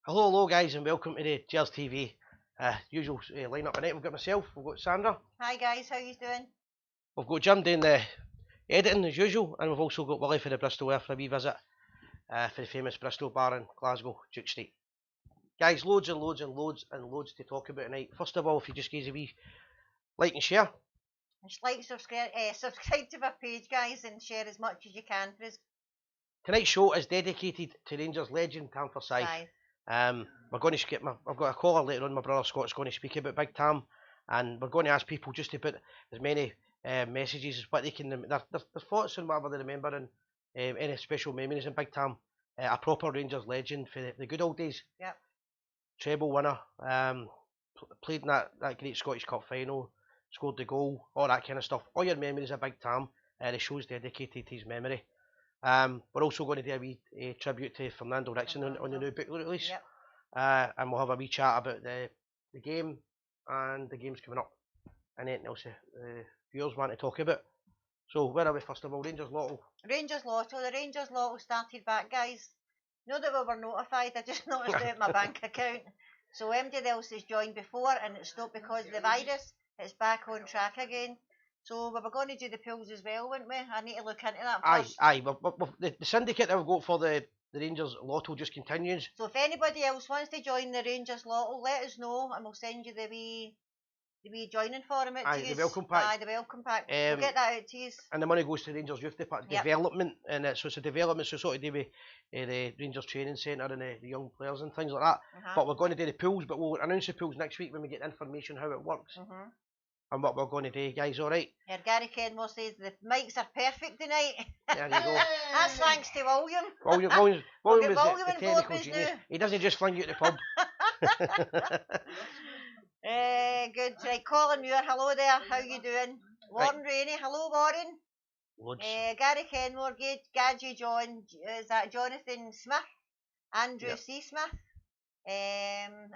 Hello guys, and welcome to the Gers TV. Usual lineup tonight. We've got myself, we've got Sandra, Hi guys, how you doing? we've got Jim doing the editing as usual, and we've also got Willie for the Bristol Air for a wee visit for the famous Bristol bar in Glasgow, Duke Street. Guys, loads and loads and loads and loads to talk about tonight. First of all, if you just give us a wee like and share. Just like, subscribe to our page, guys, and share as much as you can for us. Tonight's show is dedicated to Rangers legend Tam Forsyth. We're going to skip I've got a caller later on. My brother Scott's going to speak about Big Tam, and we're going to ask people just to put as many messages as what they can, their thoughts and whatever they remember, and any special memories in Big Tam. A proper Rangers legend for the good old days. Yep. Treble winner. Played in that great Scottish Cup final. Scored the goal. All that kind of stuff. All your memories of Big Tam. The show's dedicated to his memory. We're also going to do a wee tribute to Fernando Rickson on the new book release. Yep. And we'll have a wee chat about the game and the games coming up and anything else viewers want to talk about. So where are we first of all? Rangers Lotto. Rangers Lotto. The Rangers Lotto started back, guys. Know that we were notified. I just noticed it at my bank account. So MD else has joined before and it stopped because of the virus. It's back on track again. So we were going to do the pools as well, weren't we? I need to look into that first. Aye. The syndicate that we've got for the Rangers Lotto just continues. So if anybody else wants to join the Rangers Lotto, let us know and we'll send you the wee joining form out to you. The welcome pack. Aye, the welcome pack. We'll get that out to you. And the money goes to Rangers Youth Development, and so it's a development, so sort of do with the Rangers Training Centre and the young players and things like that. But we're going to do the pools, but we'll announce the pools next week when we get information how it works. And what we're going to do, guys, alright? Yeah, Gary Kenmore says the mics are perfect tonight. There you go. That's thanks to William. William is William the technical genius. He doesn't just fling you at the pub. Good. Right, Colin Muir, hello there. How you doing? Warren Rainey, hello Warren. Loads. Gary Kenmore, Gadgy John, is that Jonathan Smith? Andrew C. Smith.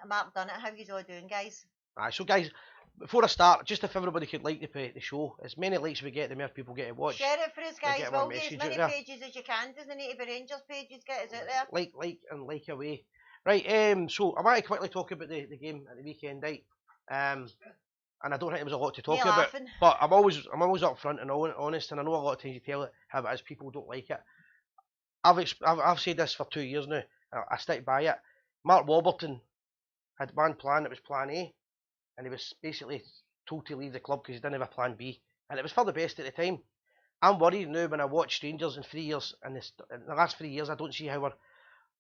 Mark Dunnett, how you all doing, guys? Aye, so guys, before I start, just if everybody could like the show, as many likes we get, the more people get to watch. Share it for us, guys. We'll get as many pages as you can. Doesn't need to be Rangers pages. Get us out there. Like away. Right. So I want to quickly talk about the game at the weekend, right? And I don't think there was a lot to talk about. But I'm always upfront and honest, and I know a lot of times you tell it how it is. People don't like it. I've said this for 2 years now. I stick by it. Mark Warburton had one plan. It was Plan A. And he was basically told to leave the club because he didn't have a plan B, and it was for the best at the time. I'm worried now when I watch Rangers in 3 years, and in the last 3 years I don't see how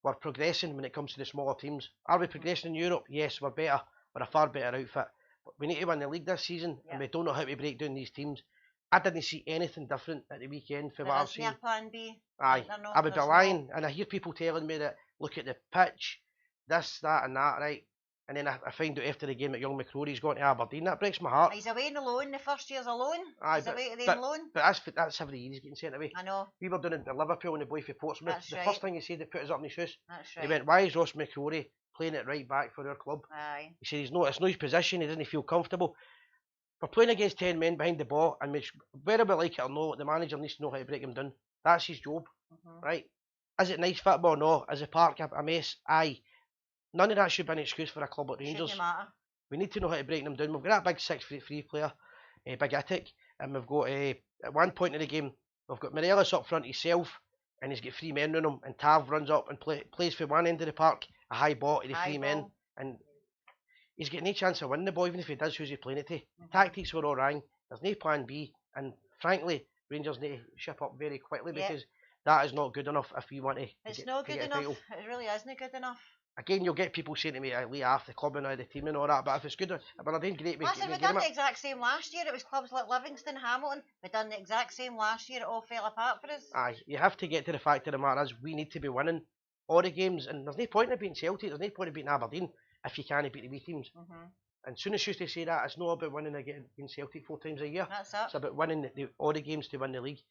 we're progressing when it comes to the smaller teams. Are we progressing in Europe? Yes, we're better. We're a far better outfit. But we need to win the league this season, and we don't know how to break down these teams. I didn't see anything different at the weekend for what I've seen. Plan B. Aye, I would be lying, and I hear people telling me that look at the pitch, this, that, and that, right? And then I find out after the game that young McCrory's gone to Aberdeen. That breaks my heart. He's away on the loan. The first year's a loan. Aye, he's away to the loan. But that's every year he's getting sent away. I know. We were doing it in Liverpool and the boy for Portsmouth. That's the right. first thing he said, they put us up in his shoes. That's right. He went, why is Ross McCrory playing it right back for our club? Aye. He said, it's not his position. He doesn't feel comfortable. We're playing against 10 men behind the ball, and whether we like it or not, the manager needs to know how to break them down. That's his job, right? Is it nice football? No. Is the park a mess? Aye. None of that should be an excuse for a club like Rangers. Shouldn't matter. We need to know how to break them down. We've got that big 6'3" player, Big Ittic, and we've got at one point in the game we've got Morelos up front himself, and he's got 3 men on him, and Tav runs up and plays for one end of the park, a high ball to the 3 men, and he's getting no chance of winning the ball. Even if he does, who's he playing it to? Tactics were all wrong. There's no plan B, and frankly, Rangers need to ship up very quickly because that is not good enough if we want to. It's not good enough. It really isn't good enough. Again, you'll get people saying to me, I lay off the club and now the team and all that, but if it's good, we're doing great. We've done the exact same last year. It was clubs like Livingston, Hamilton. We've done the exact same last year. It all fell apart for us. Aye, you have to get to the fact of the matter is we need to be winning all the games, and there's no point in beating Celtic, there's no point in beating Aberdeen if you can't beat the wee teams. And as soon as you used to say that, it's not about winning against Celtic 4 times a year. That's it. It's about winning all the games to win the league.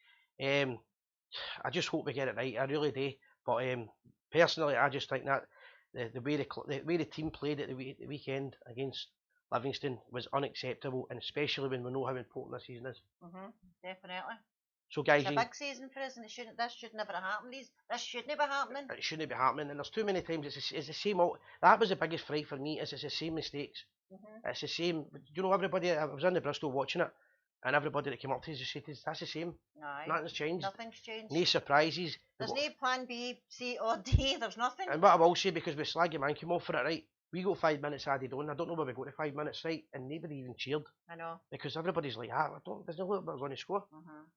I just hope we get it right, I really do. But personally, I just think that the way the team played at the weekend against Livingston was unacceptable, and especially when we know how important this season is. Definitely. So guys, it's a big season for us, and this should never happen. This shouldn't be happening. It shouldn't be happening, and there's too many times it's the same. That was the biggest fright for me. Is it's the same mistakes. It's the same. You know, everybody. I was in the Bristol watching it, and everybody that came up to us just said, "That's the same. Aye. Nothing's changed. Nothing's changed. No surprises. There's no plan B, C, or D. There's nothing." And what I will say, because we Slaggy Man came off for it, right? We got 5 minutes added on. I don't know where we got to 5 minutes, right? And nobody even cheered. I know. Because everybody's like, doesn't look like we're going to score.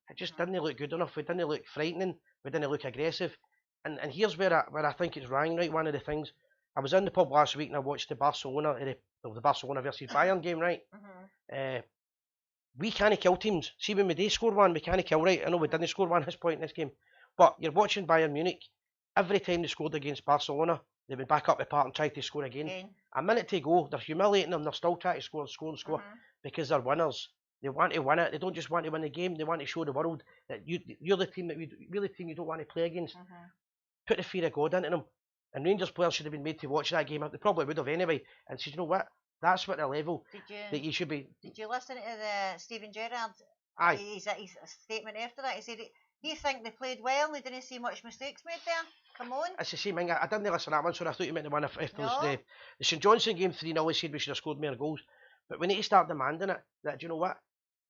It just didn't look good enough. We didn't look frightening. We didn't look aggressive. And here's where I think it's wrong, right? One of the things, I was in the pub last week and I watched the Barcelona versus Bayern game, right? We can't kill teams. See, when we do score one, we can't kill, right? I know we didn't score one at this point in this game. But you're watching Bayern Munich. Every time they scored against Barcelona, they went back up the park and tried to score again. A minute to go, they're humiliating them. They're still trying to score because they're winners. They want to win it. They don't just want to win the game. They want to show the world that you're the team you don't want to play against. Put the fear of God into them. And Rangers players should have been made to watch that game. They probably would have anyway. And said, you know what? That's what the level that you should be. Did you listen to the Steven Gerrard? Aye. His statement after that. He said he think they played well. They didn't see much mistakes made there. Come on. It's the same thing. I didn't listen to that one, so I thought you meant the one if there was the St Johnstone game 3-0. He said we should have scored more goals. But we need to start demanding it. That, do you know what?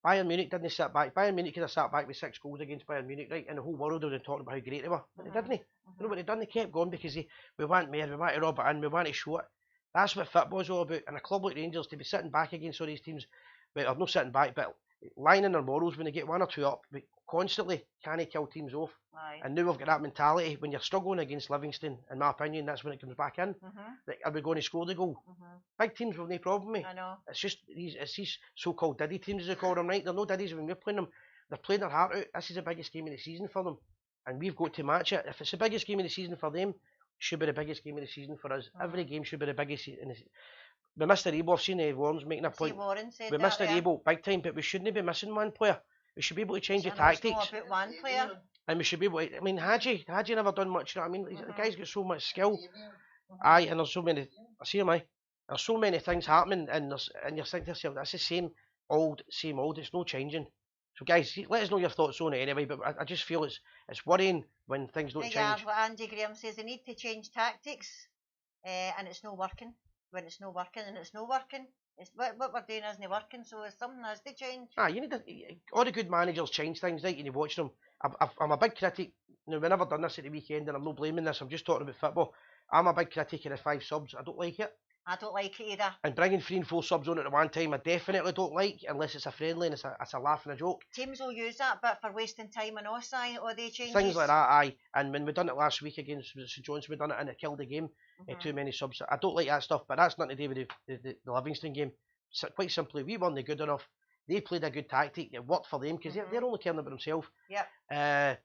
Bayern Munich didn't sit back. Bayern Munich could have sat back with 6 goals against Bayern Munich, right? And the whole world would have talked about how great they were. But they didn't. You know what they done? They kept going because we want more, we want to rob it in, we want to show it. That's what football's all about. And a club like Rangers, to be sitting back against all these teams, or not sitting back, but lying in their morals when they get 1 or 2 up, we constantly can't kill teams off. Aye. And now we've got that mentality. When you're struggling against Livingston, in my opinion, that's when it comes back in. Like, are we going to score the goal? Big teams will no problem with me. I know. It's just these so-called Diddy teams, as they call them, right? They're no Diddies when we're playing them. They're playing their heart out. This is the biggest game of the season for them. And we've got to match it. If it's the biggest game of the season for them, it should be the biggest game of the season for us. Every game should be the biggest. We missed the Rebo. I've seen Warren's making a point. We missed the Rebo big time, but we shouldn't be missing one player. We should be able to change the tactics. It's not about one player. And we should be able to, I mean, Hadji never done much, you know what I mean? The guy's got so much skill. Aye, and there's so many, I see him, there's so many things happening, and you're thinking to yourself, that's the same old, it's no changing. So guys, let us know your thoughts on it anyway, but I just feel it's worrying when things don't change. What Andy Graham says, they need to change tactics, and it's not working. When it's not working, and it's not working, it's what we're doing isn't working, so it's something has to change. You need all the good managers change things, right? And you watch them. I'm a big critic. Now, we've never done this at the weekend, and I'm not blaming this. I'm just talking about football. I'm a big critic of the 5 subs. I don't like it. I don't like it either. And bringing 3 and 4 subs on at one time, I definitely don't like, unless it's a friendly and it's a laugh and a joke. Teams will use that bit for wasting time and offside, or they change things like that. Aye, and when we done it last week against St Johnstone, we done it and it killed the game. Too many subs. I don't like that stuff, but that's nothing to do with the Livingston game. So, quite simply, we weren't good enough. They played a good tactic. It worked for them because they're only caring about themselves. Yeah.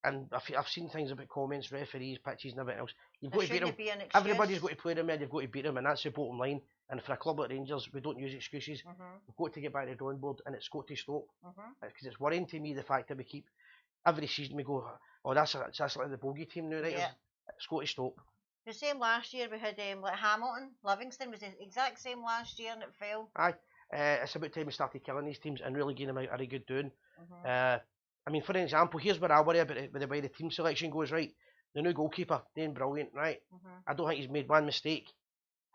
And I've seen things about comments, referees, pitches, and everything else. You've got to beat them. Everybody's got to play them, and you've got to beat them, and that's the bottom line. And for a club like Rangers, we don't use excuses. We've got to get back to the drawing board, and it's got to stop. Because it's worrying to me the fact that we keep every season we go, oh, that's like the bogey team now, right? Yeah. It's got to stop. The same last year we had like Hamilton, Livingston was the exact same last year, and it fell. Aye. It's about time we started killing these teams and really getting them out of a good doing. I mean, for an example, here's where I worry about it, with the way the team selection goes, right? The new goalkeeper, doing brilliant, right? I don't think he's made one mistake.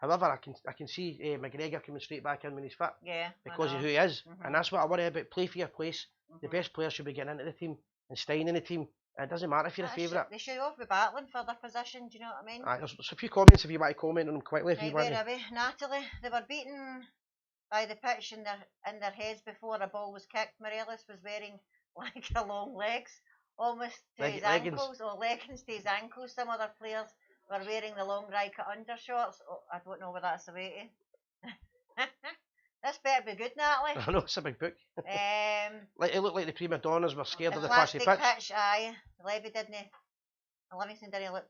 However, I can see McGregor coming straight back in when he's fit. Yeah. Because of who he is. And that's what I worry about. Play for your place. The best players should be getting into the team and staying in the team. And it doesn't matter if you're a favourite. They should all be battling for their position, do you know what I mean? There's a few comments if you want to comment on them quickly. If you want to. Natalie, they were beaten by the pitch in their heads before a ball was kicked. Morelos was wearing like a long legs, almost to his ankles, or leggings to his ankles. Some other players were wearing the long Riker undershorts. Oh, I don't know whether that's the way to. This better be good, Natalie. I know, it's a big book. Like, it looked like the prima donnas were scared of the plastic pitch. Aye, Levy didn't. Livingston didn't look.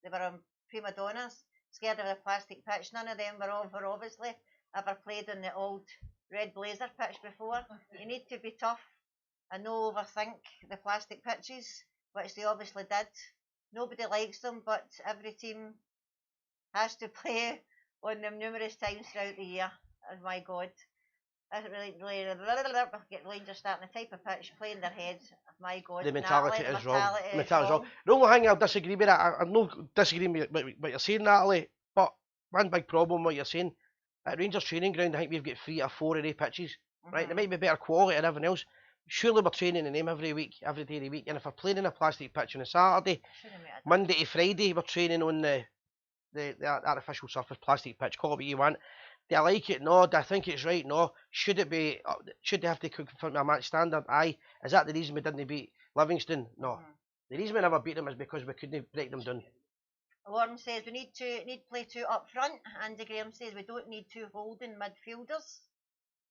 They were prima donnas, scared of the plastic pitch. None of them were obviously ever played on the old red blazer pitch before. You need to be tough and no overthink the plastic pitches, which they obviously did. Nobody likes them, but every team has to play on them numerous times throughout the year. Oh my God. Get Rangers starting the type of pitch, playing their heads. My God, The mentality Natalie, is wrong. The mentality is wrong. wrong. The only thing I'll disagree with that, I'm not disagreeing with what you're saying, Natalie, but one big problem with what you're saying, at Rangers training ground, I think we've got 3 or 4 of the pitches, right? They might be better quality than everything else. Surely we're training in them every week, every day of the week, and if we're playing in a plastic pitch on a Saturday, Monday to Friday, we're training on the artificial surface plastic pitch, call it what you want. Do I like it? No. Do I think it's right? No. Should it be? Should they have to confirm a match standard? Aye. Is that the reason we didn't beat Livingston? No. The reason we never beat them is because we couldn't break them down. Warren says we need play 2 up front. Andy Graham says we don't need 2 holding midfielders.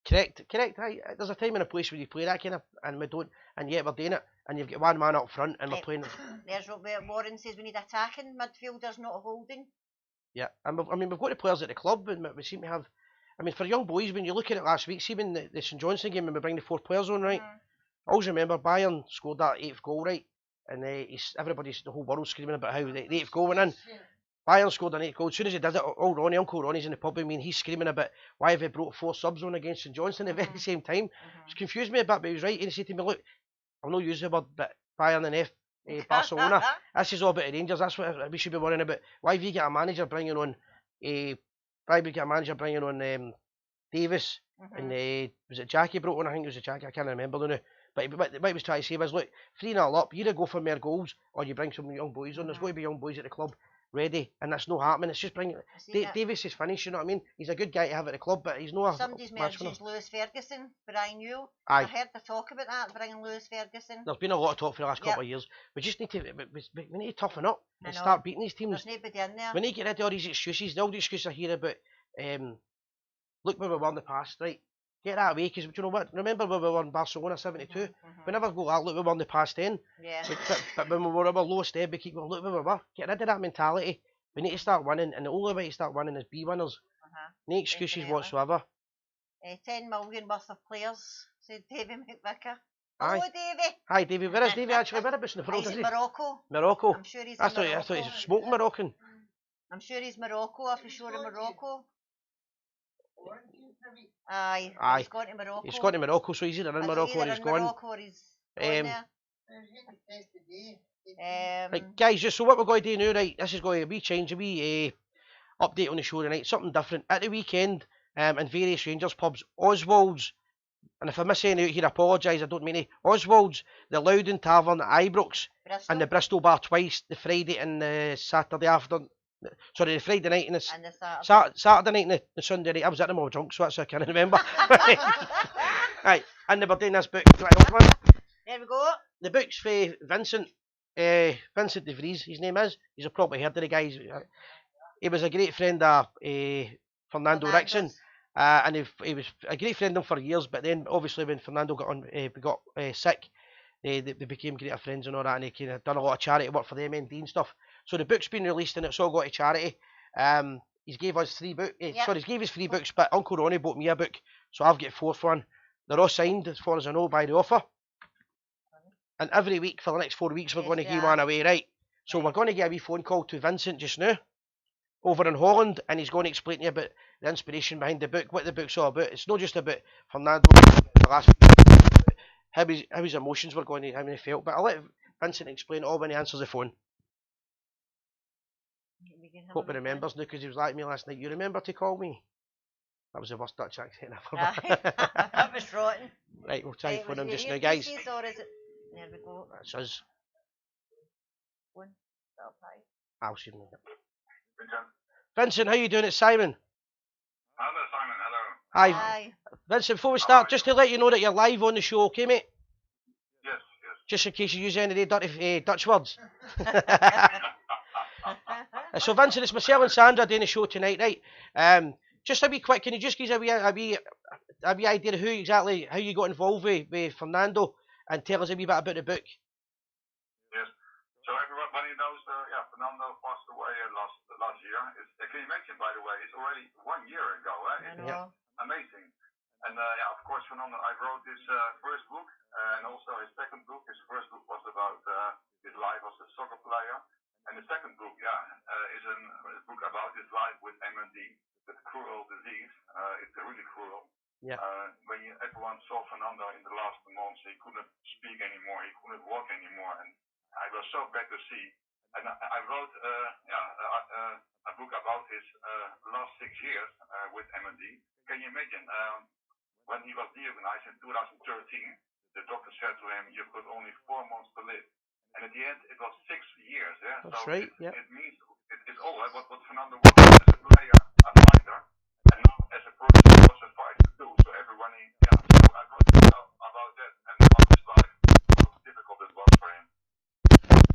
Correct. Aye. There's a time and a place where you play that kind of, and we don't, and yet we're doing it. And you've got one man up front, and we're playing. There's Warren says we need attacking midfielders, not holding. Yeah, and we've got the players at the club, and we seem to have. I mean, for young boys, when you look at it last week, see when the St Johnstone game, when we bring the 4 players on, right? I always remember Bayern scored that 8th goal, right? And everybody's, the whole world screaming about how the 8th goal went in. Bayern scored an 8th goal. As soon as he did it, Uncle Ronnie's in the pub. I mean, he's screaming about why have they brought 4 subs on against St Johnstone at the very same time. It's confused me a bit, but he was right. And he said to me, look, I'll not use the word, but Bayern and Barcelona. This is all about the Rangers. That's what we should be worrying about. Why have you got a manager bringing on Davis and was it Jackie brought on? I think it was Jackie. I can't remember now. But what he was trying to say was, look, 3-0 up, you either go for more goals or you bring some young boys on. There's going to be young boys at the club ready, and that's not happening. It's just bringing Davis is finished. You know what I mean? He's a good guy to have at the club, but he's not. Somebody's mentioned Lewis Ferguson, Brian Newell. Aye. I heard the talk about that, bringing Lewis Ferguson. There's been a lot of talk for the last couple of years. We just need to we need to toughen up and start beating these teams. There's nobody in there. We need to get rid of all these excuses. The old excuse I hear about, look where we were in the past, right? Get that away, because you know what? Remember when we were in Barcelona 72? We never go, look, we were in the past then. Yeah. But when we were at our lowest ebb, we keep going, look where we were. Get rid of that mentality. We need to start winning, and the only way to start winning is be winners. No excuses whatsoever. 10 million worth of players, said Davy McVicker. Aye. Hello, Davy. Hi, Davy. Where is Davy actually? Whereabouts in the world is he? Morocco. Morocco. I'm sure he's I thought he's smoking Moroccan. I'm sure he's Morocco, off the shore of Morocco. Aye. He's gone to Morocco. He's gone to Morocco, so he's either in Morocco or he's gone. Morocco or he's gone there. Right, guys, just so what we're going to do now, right, this is going to be change, a wee update on the show tonight, something different. At the weekend, in various Rangers pubs, Oswald's, and if I miss any out here, I apologise, I don't mean it, Oswald's, the Loudon Tavern at Ibrox, and the Bristol Bar twice, the Friday and the Saturday afternoon. Sorry, the Friday night and the Saturday night and the Sunday night. I was at them all drunk, so that's I can't remember. Right, and they were doing this book. There we go. The book's for Vincent de Vries, his name is. He's probably heard of the guy. He was a great friend of Fernando Rickson, and he was a great friend of him for years. But then, obviously, when Fernando got sick, they became greater friends and all that, and he kind of done a lot of charity work for the MND and stuff. So the book's been released and it's all got to charity. He's gave us 3 books. Sorry, he gave us 3 books, but Uncle Ronnie bought me a book, so I've got 4th one. They're all signed, as far as I know, by the author. And every week for the next 4 weeks, we're going to give one away, right? So we're going to get a wee phone call to Vincent just now, over in Holland, and he's going to explain to you about the inspiration behind the book, what the book's all about. It's not just about Fernando, the last how his emotions were going, how he felt. But I'll let Vincent explain it all when he answers the phone. Hope he remembers now, because he was like me last night. You remember to call me? That was the worst Dutch accent ever. That was rotten. Right, we'll try phone him just now, guys. Or is it? There we go. That's us. I'll see him later. Vincent, how you doing? It's Simon. Hello, Simon. Hello. Hi. Vincent, before we start, just to let you know that you're live on the show, okay, mate? Yes. Just in case you use any of the dirty Dutch words. So Vincent, it's myself and Sandra doing the show tonight, right? Just a wee quick, can you just give us a wee idea of how you got involved with Fernando, and tell us a wee bit about the book? Yes. So everybody knows, Fernando passed away last year. Can you mention, by the way, it's already 1 year ago, eh? Yeah. Amazing. And of course, Fernando, I wrote his first book, and also his second book. His first book was about his life as a soccer player. And the second book, is a book about his life with MND, with cruel disease. It's really cruel. Yeah. When couldn't walk anymore, and I was so bad to see. And I wrote a book about his last 6 years with MND. Can you imagine? When he was diagnosed in 2013, the doctor said to him, "You've got only 4 months to live." And at the end, it was 6 years. Yeah? That's so right. Yeah. It means it's all what Fernando was as a player, a fighter, and now as a person was a fighter too. So everybody, yeah. So I wrote about that and about his life, how difficult it was for him.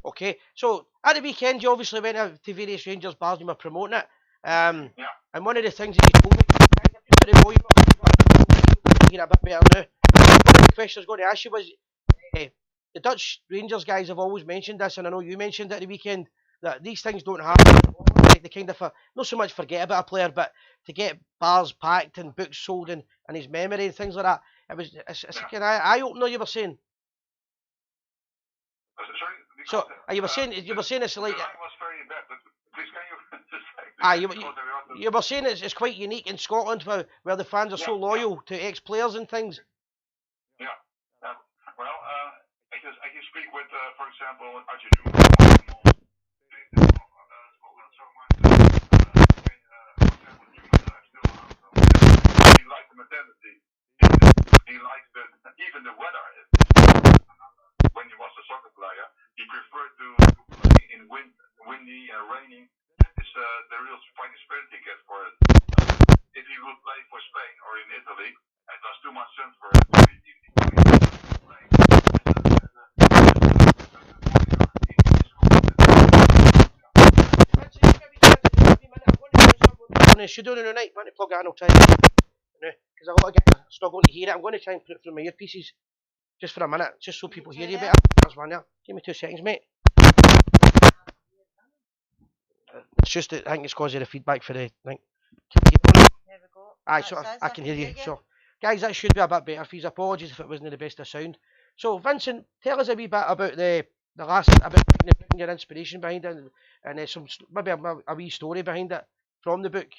Okay, so at the weekend, you obviously went out to various Rangers bars and were promoting it. Yeah. And one of the things that you told me, put the volume up, hear it a bit better now. One of the questions I was going to ask you was, the Dutch Rangers guys have always mentioned this, and I know you mentioned it at the weekend, that these things don't happen. Like they kind of, not so much forget about a player, but to get bars packed and books sold and his memory and things like that. It's a kind of eye-opener, you were saying. Sorry? So you were saying it's like. The line was very bad, but please can you just say? You were saying it's quite unique in Scotland where the fans are so loyal to ex-players and things. Yeah. Well, I can speak with, for example, Archie he likes the mentality. He likes even the weather. When he was a soccer player, he preferred to play in windy and raining. It's the real fighting spirit he gets for it. If he would play for Spain or in Italy, it was too much sun for him. Should do it tonight. I'm going to plug it in. I'll try because a lot of guys are struggling to hear it. I'm going to try and put it through my earpieces just for a minute, just so people hear you better. There's one there. Give me 2 seconds, mate. It's just that I think it's because of the feedback for the thing. There we go. Aye, so I can hear you. So, guys, that should be a bit better. Please apologies if it wasn't the best of sound. So, Vincent, tell us a wee bit about the last about your inspiration behind it, and some maybe a wee story behind it from the book.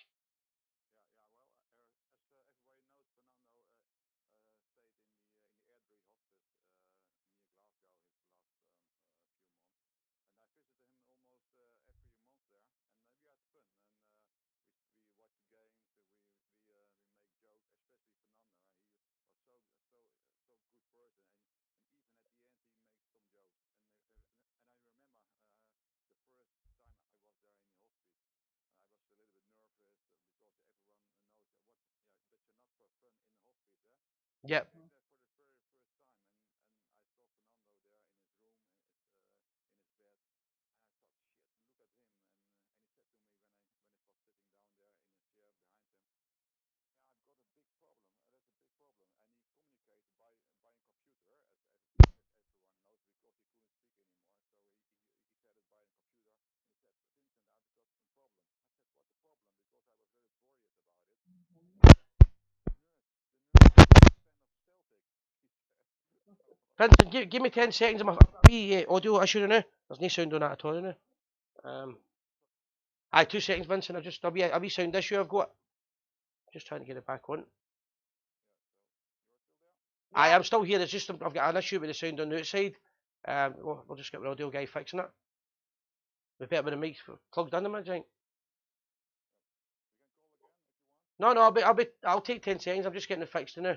Yep. Vincent, give me 10 seconds of my wee audio issue now. There's no sound on that at all now. Aye, 2 seconds, Vincent. I've just a wee sound issue I've got. Just trying to get it back on. Aye, I'm still here. It's just I've got an issue with the sound on the outside. We'll just get the audio guy fixing it. We better with the mic plugged in, I think. No, I'll take 10 seconds. I'm just getting it fixed now.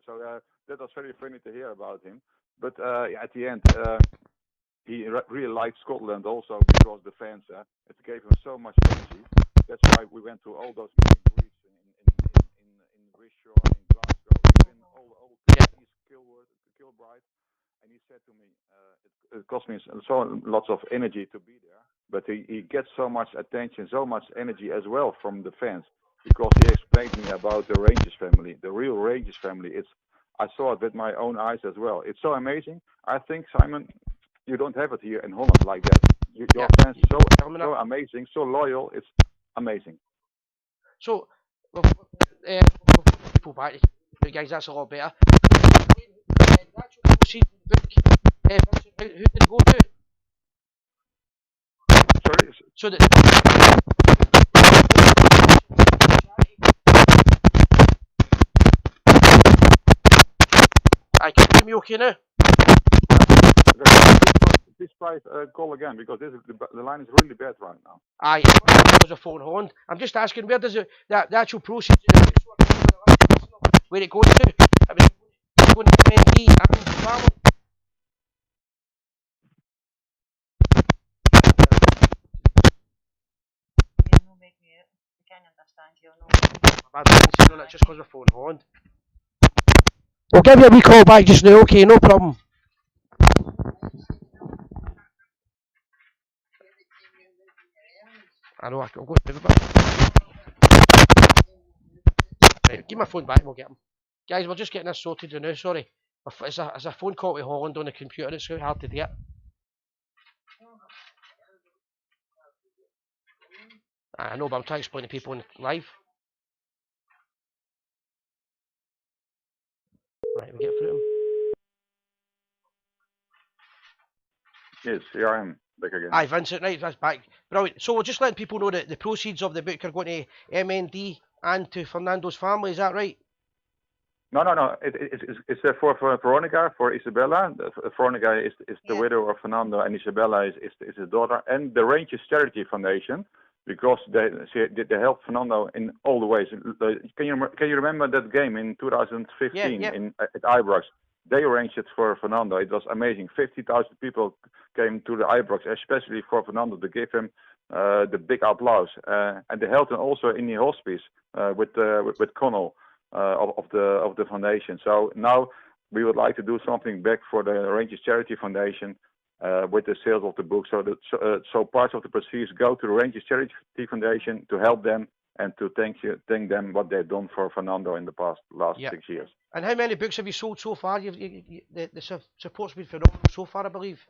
So that was very funny to hear about him. But at the end, he really liked Scotland also because the fans. It gave him so much energy. That's went to all those meet and greets in Rishon, in Glasgow, even all Kilbride. And he said to me, it cost me so lots of energy to be there, but he gets so much attention, so much energy as well from the fans, because he explained to me about the Rangers family, the real Rangers family. I saw it with my own eyes as well. It's so amazing. I think, Simon, you don't have it here in Holland like that. Your fans so amazing, so loyal. It's amazing. So, people back, guys, that's a lot better. Who did it go to? Sorry? So that I can you hear me okay now? Please try call again, because the line is really bad right now. Aye, it was a phone Holland. I'm just asking, where does the actual proceeds of the book, where it goes to? I mean, it's going to MD and family. Just because of phone Holland. We'll give you a wee call back just now, okay, no problem. I know, I'll go through it. Right, give my phone back and we'll get him. Guys, we're just getting this sorted now, sorry. It's a phone call to Holland on the computer, it's so hard to get. I know, but I'm trying to explain to people in live. Right, we'll get through him. Yes, here I am. Back again. Aye, Vincent, right, that's back. Brilliant. So we're just letting people know that the proceeds of the book are going to MND and to Fernando's family, is that right? No. It's for Veronica, for Isabella. Veronica is the widow of Fernando, and Isabella is his daughter. And the Rangers Charity Foundation, because they help Fernando in all the ways. Can you remember that game in 2015 at Ibrox? They arranged it for Fernando. It was amazing. 50,000 people came to the Ibrox, especially for Fernando, to give him the big applause. And they helped him also in the hospice with Connell of the foundation. So now we would like to do something back for the Rangers Charity Foundation with the sales of the book. So parts of the proceeds go to the Rangers Charity Foundation to help them and to thank them what they've done for Fernando in the last 6 years. And how many books have you sold so far? The support's been phenomenal so far, I believe.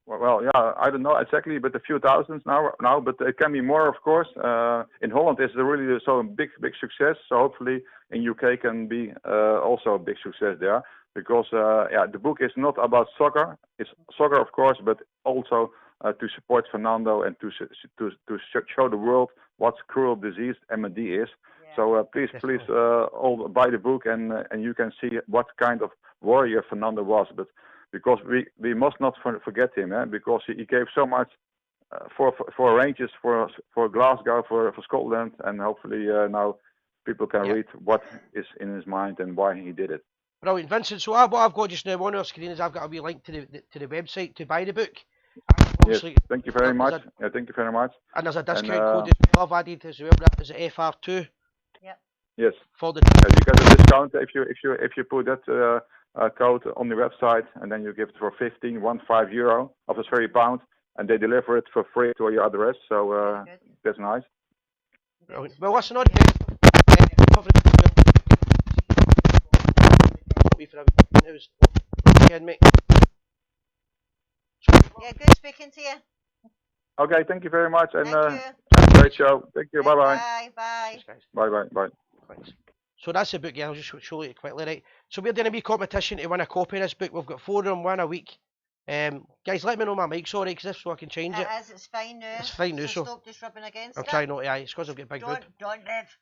Well, yeah, I don't know exactly, but a few thousands now, but it can be more, of course. In Holland, it's really so big success. So hopefully in UK can be also a big success there, because the book is not about soccer. It's soccer, of course, but also to support Fernando and to show the world what cruel disease MD is. So please, all buy the book, and you can see what kind of warrior Fernando was. But because we must not forget him, because he gave so much for Rangers, for Glasgow, for Scotland, and hopefully now people can read what is in his mind and why he did it. Brilliant, Vincent. So what I've got just now on our screen is I've got a wee link to the website to buy the book. Yes, thank you very much. Thank you very much. And there's a discount code I've added as well. That is FR2. Yep. Yes. For the you get a discount if you put that code on the website, and then you give it for 15 euro of Australian pound, and they deliver it for free to your address. So that's nice. Well, listen, on yeah, good speaking to you. Okay, thank you very much, and have a great show. Thank you. Bye. Bye. Thanks. So that's the book, I'll just show you quickly, right? So we're doing a wee competition to win a copy of this book. We've got 4 of them, 1 a week. Guys, let me know my mic's alright, because if so I can change it. It's fine now. It's fine now, so stop just rubbing against it. I'm trying not to, it's because I've got big hood. Don't live.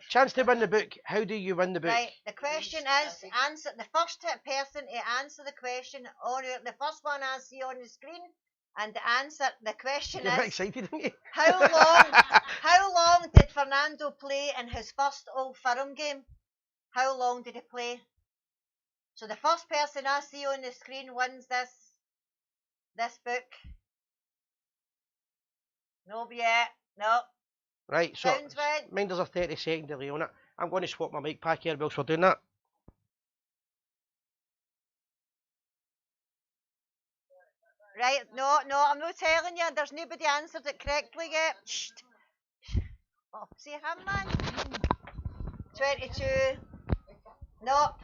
Chance to win the book. How do you win the book? Right, the question is, answer the first person to answer the question, or the first one I see on the screen, and the question You're very excited, aren't you? How long did Fernando play in his first Old Firm game? How long did he play? So the first person I see on the screen wins this book. No, yet. No. Right, so Sounds went. mind there's a 30-second delay on it. I'm going to swap my mic pack here whilst we're doing that. Right, no, I'm not telling you. There's nobody answered it correctly yet. Shh. Oh, see him, man. 22. Nope,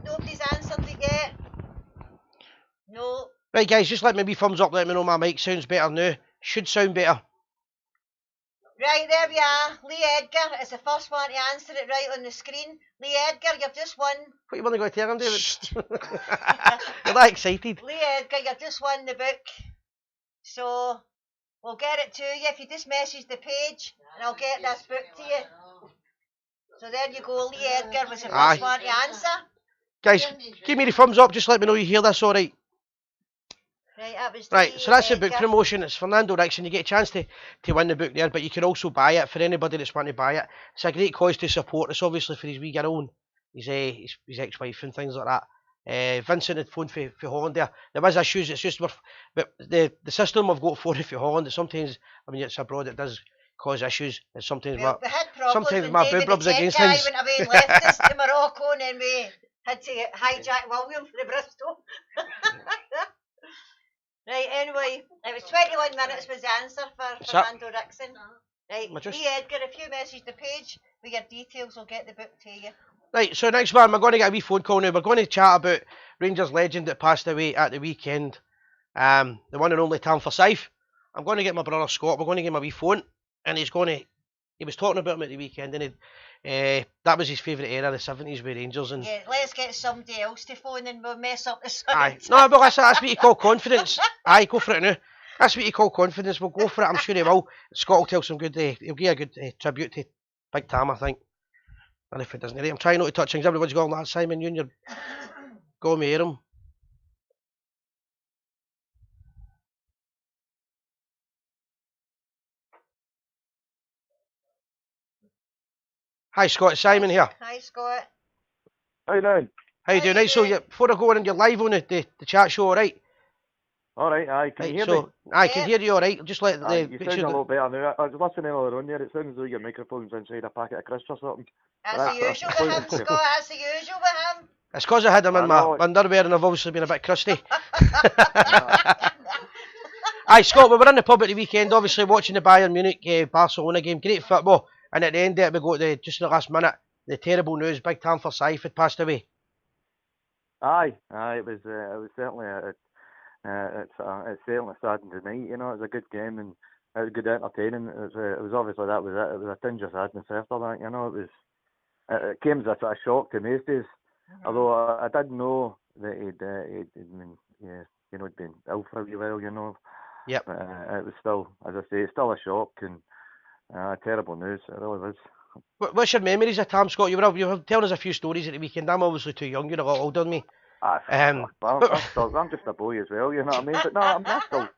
nobody's answered it yet. No. Right, guys, just let me be thumbs up. Let me know my mic sounds better now. Should sound better. Right, there we are. Lee Edgar is the first one to answer it right on the screen. Lee Edgar, you've just won. What you want to go tell him, David? You're that excited. Lee Edgar, you've just won the book. So, we'll get it to you if you just message the page and I'll get this book to you. So there you go, Lee Edgar was the first one to answer. Guys, give me the thumbs up, just let me know you hear this alright. Right, that was right, so that's Edgar. the book promotion. It's Fernando Rickson. You get a chance to win the book there, but you can also buy it for anybody that's wanting to buy it. It's a great cause to support us, obviously, for his wee girl and his ex-wife and things like that. Vincent had phoned for Holland there. There was issues, it's just but the system we've got for it for Holland, sometimes, I mean, it's abroad, it does cause issues, and sometimes my boob rubs against things. Went away and left us to Morocco, and then we had to hijack William for the Bristol. Right, anyway, it was 21 minutes was the answer for Fernando Rickson. Right, Lee Edgar, if you message the page with your details, we'll get the book to you. Right, so next one, we're going to get a wee phone call now. We're going to chat about Rangers legend that passed away at the weekend. The one and only Tam Forsyth. I'm going to get my brother Scott, we're going to give him a wee phone, and he was talking about him at the weekend, and that was his favourite era, the 70s with Rangers. And yeah, let's get somebody else to phone and we'll mess up the sound. Aye, no, but that's what you call confidence. Aye, go for it now. That's what you call confidence. We'll go for it, I'm sure he will. Scott will tell some good, he'll give a good tribute to Big Tam, I think. And if it doesn't, I'm trying not to touch things. Everyone's going like that, Simon, you and your go me hear him. Hi Scott, it's Simon here. Hi Scott. How you doing? How you doing? Right, so before I go on, you're live on the chat show, alright? Alright, aye, can you hear me? I can hear you alright, just let you sound a lot better now. I was listening earlier on there, it sounds as though your microphone's inside a packet of crisps or something. That's the usual with him, Scott, that's the usual with him. It's because I had them in my underwear and I've obviously been a bit crusty. Aye, Scott, we were in the pub at the weekend, obviously watching the Bayern Munich Barcelona game, great football, and at the end of it we got just in the last minute, the terrible news, Big Tam Forsyth had passed away. Aye, it was certainly it's certainly saddened tonight. You know, it was a good game and it was good entertaining. It was obviously that was it. It was a tinge of sadness after that. You know, it came as a sort of shock to most of us. Although I did know that he'd been ill for a wee while. You know. Yep. It was still, as I say, it's still a shock and terrible news. It really was. What's your memories of Tam, Scott? You were telling us a few stories at the weekend. I'm obviously too young. You're a lot older than me. I'm just a boy as well, you know what I mean? But no, I'm not still.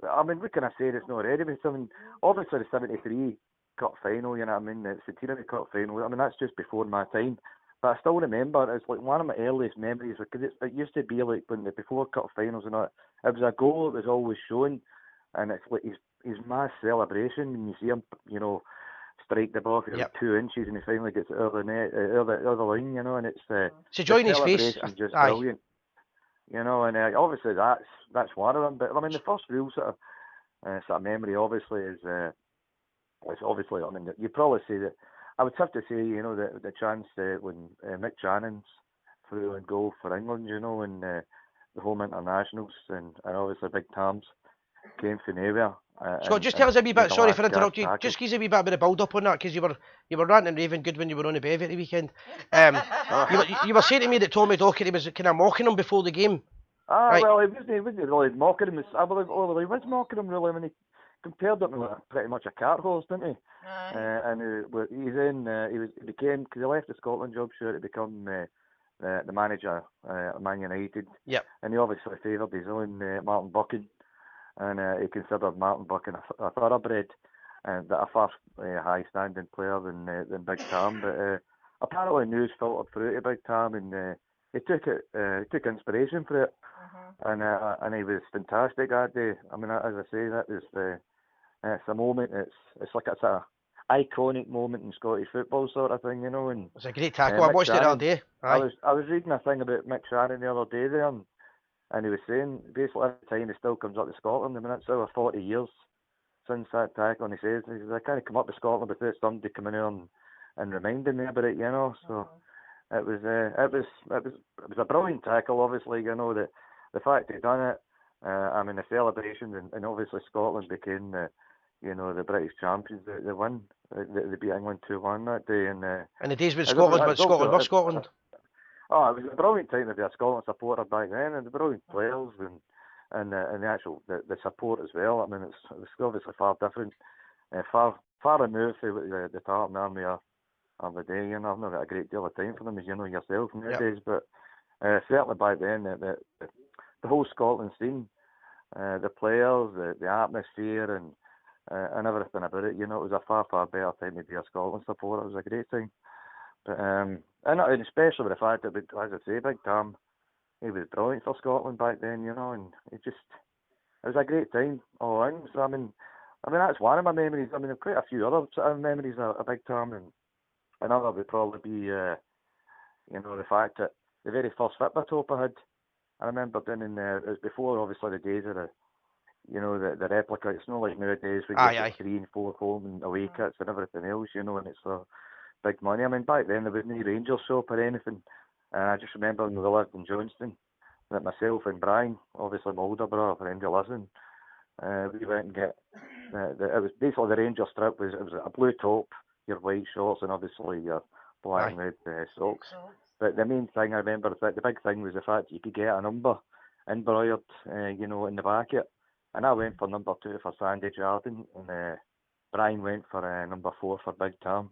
I mean, what can I say that's not already been something? Obviously, the '73 Cup final, you know what I mean? It's the Tyranny Cup final. I mean, that's just before my time. But I still remember, it's like one of my earliest memories because it used to be like when before Cup finals and all. It was a goal that was always shown, and it's like his mass celebration, and you see him, you know, strike the ball for 2 inches, and he finally gets it over the net, over the line, you know, and it's a joy in his face. Just brilliant, you know, and obviously that's one of them. But I mean, the first real sort of memory, obviously, is obviously. I mean, you probably say that. I would have to say, you know, the chance when Mick Jannon's threw in goal for England, you know, and the home internationals, and obviously Big Tam's came from nowhere. Scott, just tell us a wee bit. Sorry for interrupting you. Just give us a wee bit of a build up on that because you were ranting and raving good when you were on the bevy at the weekend. You were saying to me that Tommy Docherty was kind of mocking him before the game. Right. Well, he wasn't really mocking him. I believe he was mocking him really when he compared him to pretty much a cart horse, didn't he? And he became, because he left the Scotland job sure to become the manager of Man United. Yep. And he obviously favoured his own Martin Buchan. And he considered Martin Buchan a thoroughbred and a far high standing player than Big Tam. But apparently news filtered through to Big Tam, and he took inspiration for it. And he was fantastic that day. I mean, as I say, that was It's a moment. It's like it's a iconic moment in Scottish football sort of thing, you know. And It's a great tackle. I Mick watched it the Shannon, other day. I Aye. was reading a thing about Mick Shannon the other day there, and he was saying basically every time he still comes up to Scotland. I mean, it's over 40 years since that tackle, and he says I kind of come up to Scotland without somebody coming in and reminding me about it, you know. So it was a brilliant tackle. Obviously, you know, the fact he done it. I mean, the celebrations, and obviously Scotland became the British champions. They won. They beat England 2-1 that day, and the days when Scotland were Scotland. Oh, it was a brilliant time to be a Scotland supporter back then, and the brilliant players and the actual the support as well. I mean, it's obviously far different, far removed from the Tartan Army of the day. You know, I've not got a great deal of time for them, as you know yourself nowadays. But certainly back then, the whole Scotland scene, the players, the atmosphere, and everything about it. You know, it was a far better time to be a Scotland supporter. It was a great time. But and especially with the fact that, as I say, Big Tam, he was brilliant for Scotland back then, you know, and it was a great time all around. So I mean that's one of my memories. I mean, there are quite a few other sort of memories of Big Tam, and another would probably be, the fact that the very first Fitbit top I had, I remember doing in there. It was before obviously the days of the replica. It's not like nowadays we get 3 and 4 home and away kits and everything else, you know, and it's big money. I mean, back then there wasn't any Rangers shop or anything. I just remember when we lived in Johnston, that myself and Brian, obviously my older brother, friend of Listen, we went and get. It was basically the Ranger strip. It was a blue top, your white shorts, and obviously your black and red socks. But the main thing I remember is that the big thing was the fact that you could get a number embroidered, in the back of it. And I went for number 2 for Sandy Jardine, and Brian went for number 4 for Big Tam.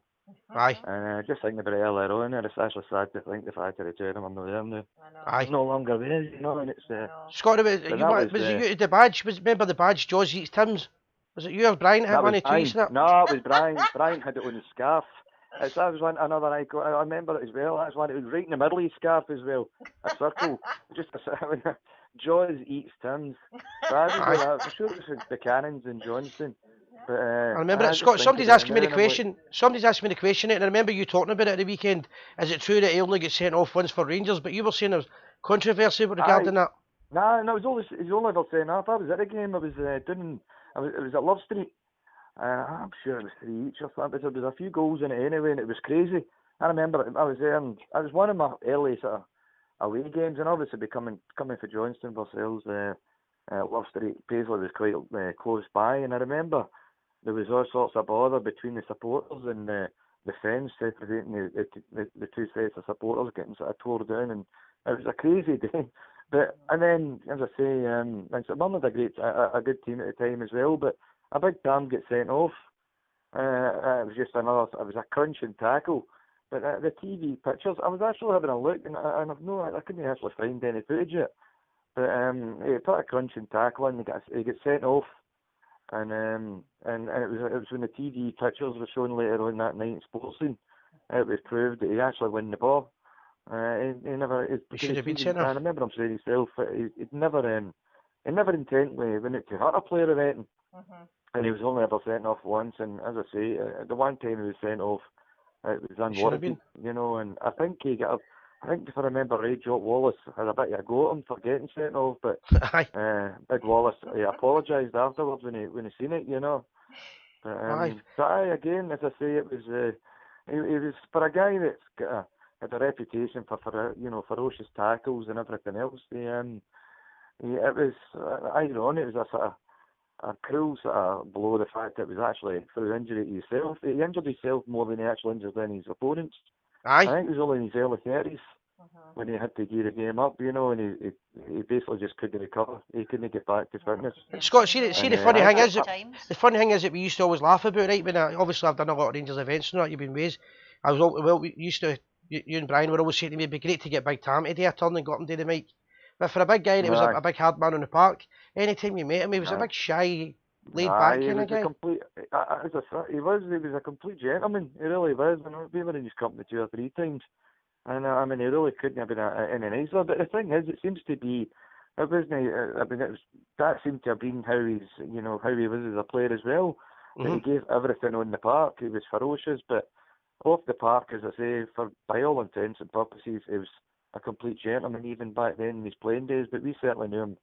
Aye. And just thinking about it earlier on, and it's actually sad to think the fact that the two of them are not there now. Aye. It's no longer there, you know, and it's. Scott, was you the badge? Remember the badge? Jaws eats Tim's. Was it you or Brian that had one of two? No, it was Brian. Brian had it on his scarf. That was another icon. I remember it as well. That's one. It was right in the middle of his scarf as well. A circle. Just Jaws eats Tim's. I'm sure it was the Cannons in Johnston. But, I remember it, Scott. Somebody's asking me the question. Somebody's asking me the question, and I remember you talking about it at the weekend. Is it true that he only gets sent off once for Rangers? But you were saying there was controversy regarding that. No, it was only ever sent off. I was at the game. I was doing. It was at Love Street. I'm sure it was 3 each or something. There was a few goals in it anyway, and it was crazy. I remember I was there, and it was one of my early sort of away games, and obviously coming for Johnston ourselves. Love Street, Paisley was quite close by, and I remember there was all sorts of bother between the supporters and the fans separating the two sets of supporters, getting sort of tore down, and it was a crazy day. But and then, as I say, Mum had a good team at the time as well. But a Big Tam gets sent off. It was just it was a crunching tackle. But the TV pictures, I was actually having a look, and I couldn't actually find any footage yet. But he put a crunching tackle and he gets sent off. And it was when the TV pictures were shown later on that night in Sportscene, it was proved that he actually won the ball. He should have been sent off. I remember him saying himself he never intentionally went out to hurt a player or anything. And he was only ever sent off once. And as I say, the one time he was sent off, it was unwarranted, you know. And I think if I remember right, Jock Wallace had a bit of a go at him for getting sent off, but Big Wallace, he apologised afterwards when he seen it, you know. But again, as I say, it was for a guy that's had a reputation for ferocious tackles and everything else. It was ironic. It was a sort of a cruel sort of blow. The fact that it was actually through injury to himself. He injured himself more than he actually injured any of his opponents. I think he was only in his early 30s when he had to gear the game up, you know, and he basically just couldn't recover. He couldn't get back to fitness. Scott, the funny thing is that we used to always laugh about, right? When obviously I've done a lot of Rangers events and that. You've been ways. We used to. You and Brian were always saying to me, it'd be great to get Big Tam to do a turn and got him to the mic. But for a big guy that was a big hard man on the park, anytime you met him, he was a big shy, laid back kind of guy. He was a complete gentleman. He really was. We were in his company 2 or 3 times, and he really couldn't have been any nicer. But the thing is, it seems to be it wasn't. I mean, that seemed to have been how how he was as a player as well. That he gave everything on the park. He was ferocious, but off the park, as I say, by all intents and purposes, he was a complete gentleman even back then in his playing days. But we certainly knew him,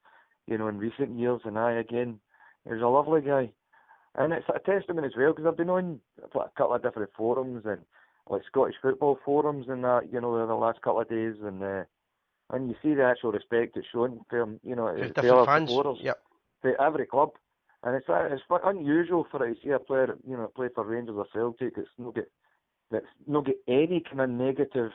in recent years. And again, he was a lovely guy. And it's a testament as well, because I've been on a couple of different forums, and like Scottish football forums and that, the last couple of days, and you see the actual respect that's shown for him, different fans, for every club. And it's unusual for to see a player, play for Rangers or Celtic that's not get any kind of negative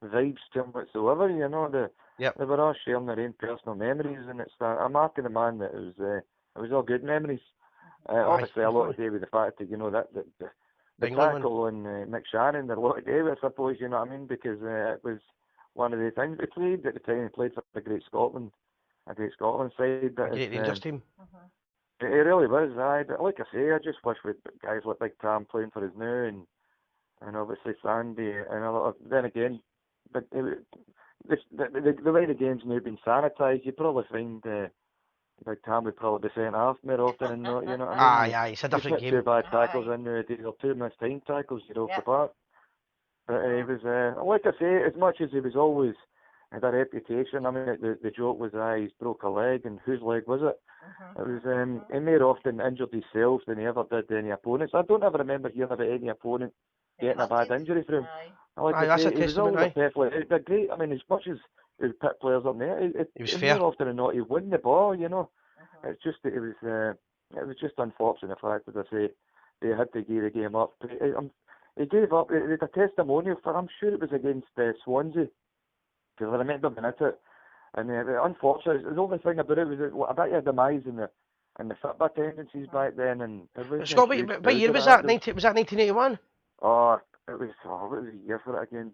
vibes to him whatsoever. They were all sharing their own personal memories, and it's a mark of the man that it was all good memories. Obviously, a lot to do with the fact that the tackle on Mick Shannon, there a lot to do with, I suppose. You know what I mean? Because it was one of the things he played at the time. He played for a great Scotland side. A great Rangers team. It really was. But like I say, I just wish with guys like Big Tam playing for us now, and obviously Sandy, and a lot of. Then again, but the way the game's now been sanitised, you probably find. Big Tam would probably be sent off more often than not, you know what I mean? Aye, it's a different game. 2 bad tackles in nowadays, or 2 missed time tackles, off the park. But he was, like I say, as much as he was always had a reputation, I mean, the joke was, he's broke a leg, and whose leg was it? It was, he more often injured himself than he ever did any opponents. I don't ever remember hearing about any opponent getting a bad injury from him. Like I that's say, a he was always they're great. I mean, as much as he would pick players up there, he was fair. More often than not, he won the ball, It's just that it was just unfortunate the fact that I say they had to give the game up. He gave up. It was a testimonial for. I'm sure it was against Swansea, because I remember being at it. And unfortunately, the only thing about it was about your demise in the football tendencies back then. And Scott, what year was that? Was that 1981? Oh, it was. What was the year for it again?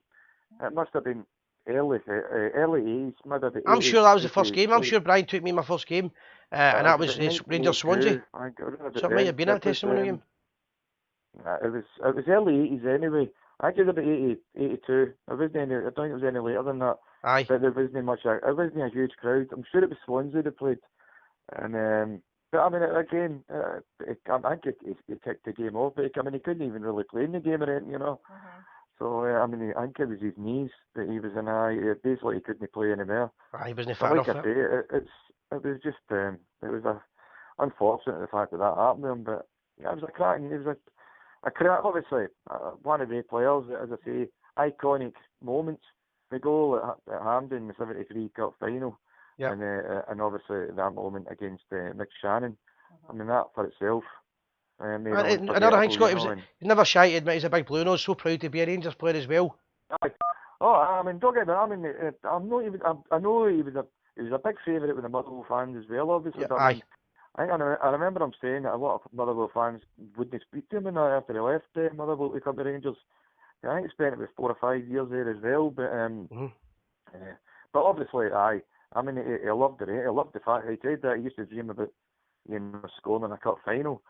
It must have been early 80s. I'm sure that was the first game. I'm sure Brian took me in my first game, and that was Rangers Swansea. So it might have been a testimonial game. It was early 80s anyway. I think it was about 82. I don't think it was any later than that. Aye. But there wasn't much. It wasn't a huge crowd. I'm sure it was Swansea that played. And but I mean, again, I think he kicked the game off. But he couldn't even really play in the game or anything, So I mean, I think it was his knees that he was in. Basically, he couldn't play anymore. He wasn't far off it. It was just it was unfortunate the fact that happened to him. But yeah, it was a cracking. It was a crack. Obviously, one of the players, as I say, iconic moments. The goal at Hampden in the '73 Cup final, and obviously that moment against Mick Shannon. I mean, that for itself. Another thing, Scott, he never shy to admit he's a big Blue Nose. So proud to be a Rangers player as well. Oh, I mean, don't get me. I mean, I'm not even. I know he was a big favourite with the Motherwell fans as well. Obviously, yeah, aye. I remember him saying that a lot of Motherwell fans wouldn't speak to him after he left Motherwell to come to Rangers. I think he spent about 4 or 5 years there as well, but obviously, I mean, he loved it. He loved the fact he said that he used to dream about, scoring in a cup final.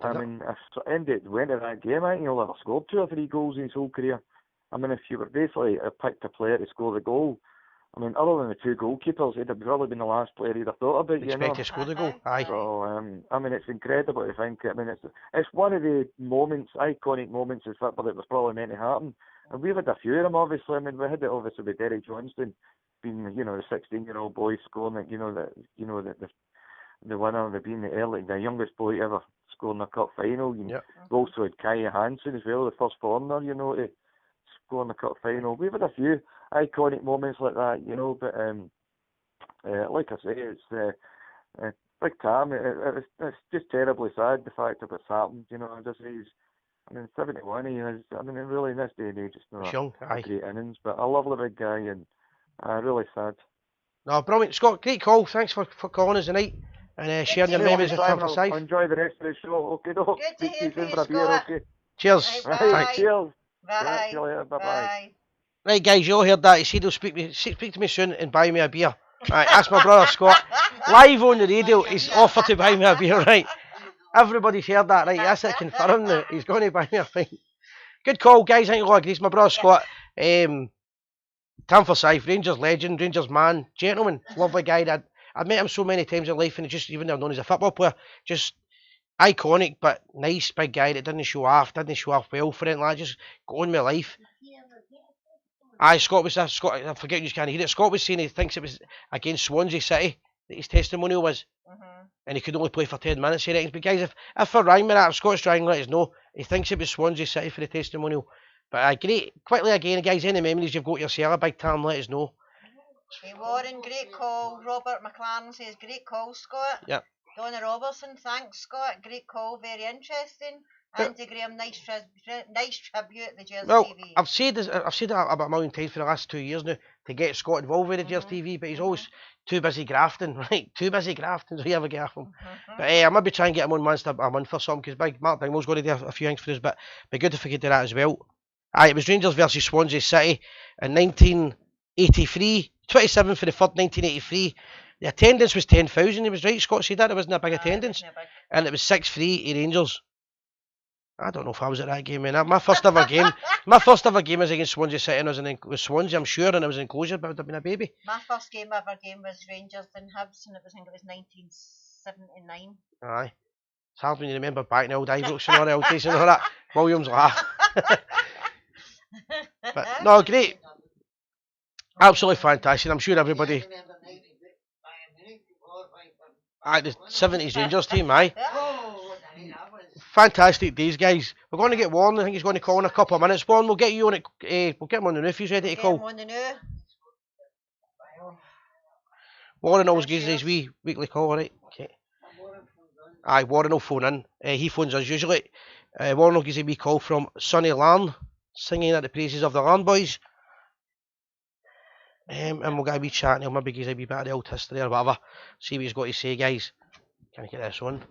I mean, if Andy went to that game, I think he'll have scored 2 or 3 goals in his whole career. I mean, if you were basically picked a player to score the goal, I mean, other than the 2 goalkeepers, he'd have probably been the last player he'd have thought about. Expect to score the goal, aye. So, I mean, it's incredible to think. I mean, it's one of the iconic moments in football that was probably meant to happen. And we've had a few of them, obviously. I mean, we had it obviously with Derek Johnston, being the 16-year-old boy scoring it. The winner, being the youngest boy ever scoring a cup final. We also had Kai Hansen as well, the first foreigner, to score in the cup final. We've had a few iconic moments like that, but like I say, it's Big Tam. It's just terribly sad, the fact that it's happened. As I say, 71. He has. I mean, really, in this day and age, it's not a great innings, but a lovely big guy, and really sad. No, brilliant, Scott. Great call. Thanks for calling us tonight and sharing your memories of Tam Forsyth. Enjoy the rest of the show. Okay, good to hear from you, Scott. Okay. Cheers. Right, cheers. Bye. See you later. Bye. Right, guys, you all heard that. He said he'll speak to me soon and buy me a beer. Right, that's my brother Scott. Live on the radio, he's offered to buy me a beer, right? Everybody's heard that, right? That's it confirmed that he's going to buy me a pint. Good call, guys. I think I'll agree. It's my brother Scott. Tam Forsyth, Rangers legend, Rangers man, gentleman, lovely guy. I've met him so many times in life, and just even though known as a football player, just iconic, but nice big guy that didn't show off well for it. Like just go on with life. Aye, I forget you just can't hear it. Scott was saying he thinks it was against Swansea City that his testimonial was, and he could only play for 10 minutes. He reckons. But guys, if we're wrong with that, if Scott's trying to let us know, he thinks it was Swansea City for the testimonial. But great, quickly again, guys, any memories you've got yourself a big time, let us know. Hey Warren, great call. Robert McLaren says, great call, Scott. Yep. Donna Robertson, thanks, Scott. Great call, very interesting. Andy Graham, nice tribute, the Gers TV. I've said it about a million times for the last 2 years now to get Scott involved with the Gers TV, but he's always too busy grafting, right? Too busy grafting, so you ever get off him. But I might be trying to get him on once a month or something, because Big Mark Dingwall's going to do a few things for us, but it'd be good if we could do that as well. Aye, it was Rangers versus Swansea City in 1983, 27 for the 3rd, 1983. The attendance was 10,000, he was right, Scott said that, it wasn't a big attendance. And it was 6-3 to Rangers. I don't know if I was at that game, man. My first ever game was against Swansea City, and it was Swansea, I'm sure, and it was an enclosure, but I would have been a baby. My first ever game was Rangers and Hibs, and I think it was 1979. Aye. It's hard when you remember back in the old Ibrox and all the old days and all that. Williams laugh. But no, great. Absolutely fantastic. I'm sure everybody. Aye, the 70s Rangers team, aye. Fantastic days, guys. We're going to get Warren. I think he's going to call in a couple of minutes. Warren, we'll get you on it. We'll get him on the new if he's ready to call. Warren always gives his weekly call, right? Okay. Aye, Warren will phone in. He phones us usually. Warren will give a wee call from Sonny Larn, singing at the praises of the Larn boys. And we'll get a wee chat, and he'll maybe give a wee bit of the old history or whatever. See what he's got to say, guys. Can I get this on?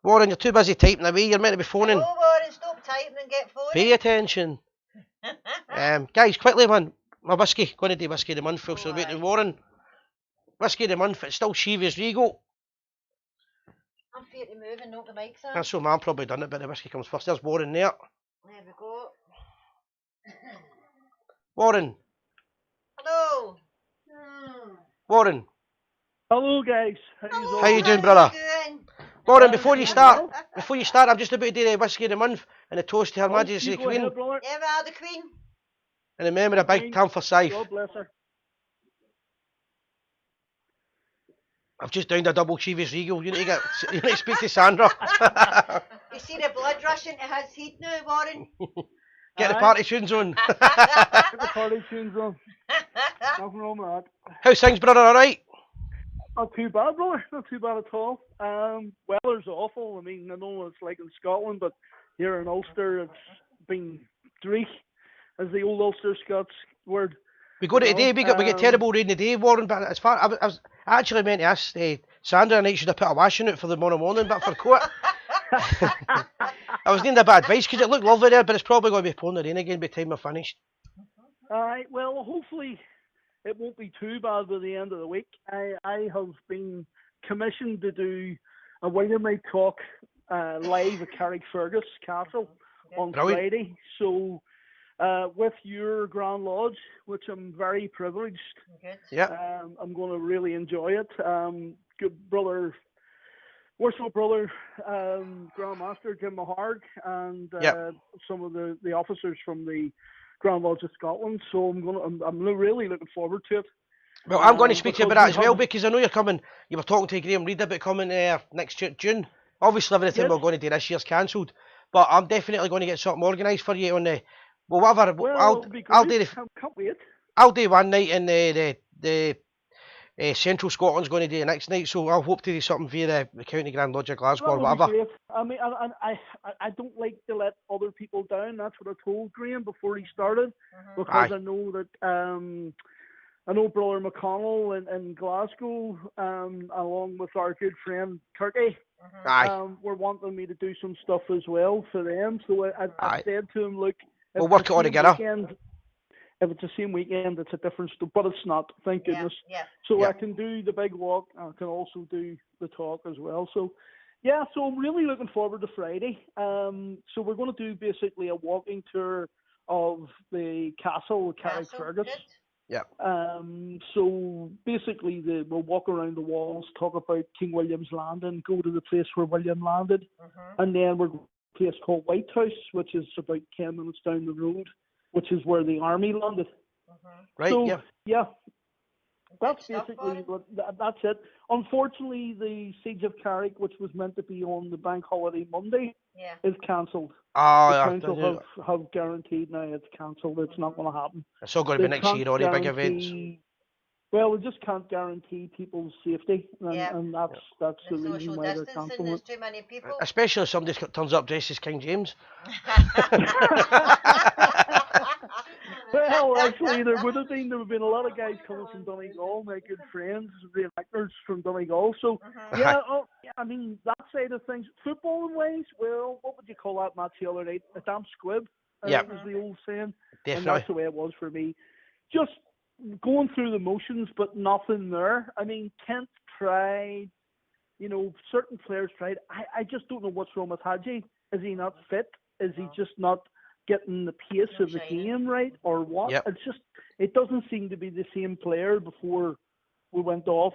Warren, you're too busy typing away. You're meant to be phoning. No, Warren, stop typing and get phoning. Pay attention. Guys, quickly, man. My whiskey. Going to do whiskey of the month. So waiting, Warren. Whiskey of the month. It's still Chivas Regal. I'm fair to move and knock the mics on. That's so man probably done it, but the whiskey comes first. There's Warren there. There we go. Warren. Hello. Warren. Hello, guys. How you doing, brother? Warren, before you start, I'm just about to do the whiskey of the month and the toast to Her Majesty the Queen. Yeah, the Queen. And remember a big time for Scythe. God bless her. I've just downed a double Chivas Regal. You need to speak to Sandra. You see the blood rushing to his heat now, Warren? Get the party tunes on. Get the party tunes on. Nothing wrong with that. How's things, brother? All right? Not too bad, brother. Not too bad at all. Weather's awful. I mean, I know what it's like in Scotland, but here in Ulster, it's been dreich, as the old Ulster Scots word. We got it today. We get terrible rain today, Warren. But as far I was actually meant to ask Sandra and I should have put a washing out for the tomorrow morning, but for court. I was needing a bit of advice because it looked lovely there, but it's probably going to be pouring the rain again by the time we're finished. Alright, well, hopefully it won't be too bad by the end of the week. I have been commissioned to do a Winter Night talk live at Carrickfergus Castle on Friday. So with your Grand Lodge, which I'm very privileged. Yeah. I'm going to really enjoy it. Good brother, Worship brother, Grandmaster Jim Maharg, and some of the officers from the Grand Lodge of Scotland. So I'm really looking forward to it. Well, I'm going to speak to you about that as well, because I know you're coming. You were talking to Graham Reid about coming next June. Obviously, everything we're going to do this year's cancelled, but I'm definitely going to get something organised for you on the. Well, whatever. Well, I'll do. Can't wait. I'll do one night, and the Central Scotland's going to do the next night. So I'll hope to do something via the County Grand Lodge of Glasgow or whatever. Great. I mean, I don't like to let other people down. That's what I told Graham before he started, because I know that I know Brother McConnell in Glasgow, along with our good friend Turkey, were wanting me to do some stuff as well for them. So I said to him, look, we'll work it all together. If it's the same weekend, it's a different story, but it's not, thank goodness. So I can do the big walk, and I can also do the talk as well. So, so I'm really looking forward to Friday. So we're going to do basically a walking tour of the castle, Carrickfergus. Yeah. So basically, we'll walk around the walls, talk about King William's Landing, go to the place where William landed, and then we're going to a place called White House, which is about 10 minutes down the road, which is where the army landed. Right. So, yeah. That's basically that's it. Unfortunately, the Siege of Carrick, which was meant to be on the bank holiday Monday, is cancelled. The council have guaranteed now it's cancelled. It's not going to happen. It's all going to be next year, all the big events. Well, we just can't guarantee people's safety, and that's the reason why they're cancelling it. Too many people. Especially if somebody turns up dressed as King James. Well, actually, there would have been a lot of guys coming from Donegal, my good friends, reenactors from Donegal. So, I mean, that side of things. Footballing ways, well, what would you call that match the other night? A damn squib, was the old saying. Definitely. And that's the way it was for me. Just going through the motions, but nothing there. I mean, Kent tried, certain players tried. I just don't know what's wrong with Hadji. Is he not fit? Is he just not getting the pace of the game right, or what? It's just, it doesn't seem to be the same player before we went off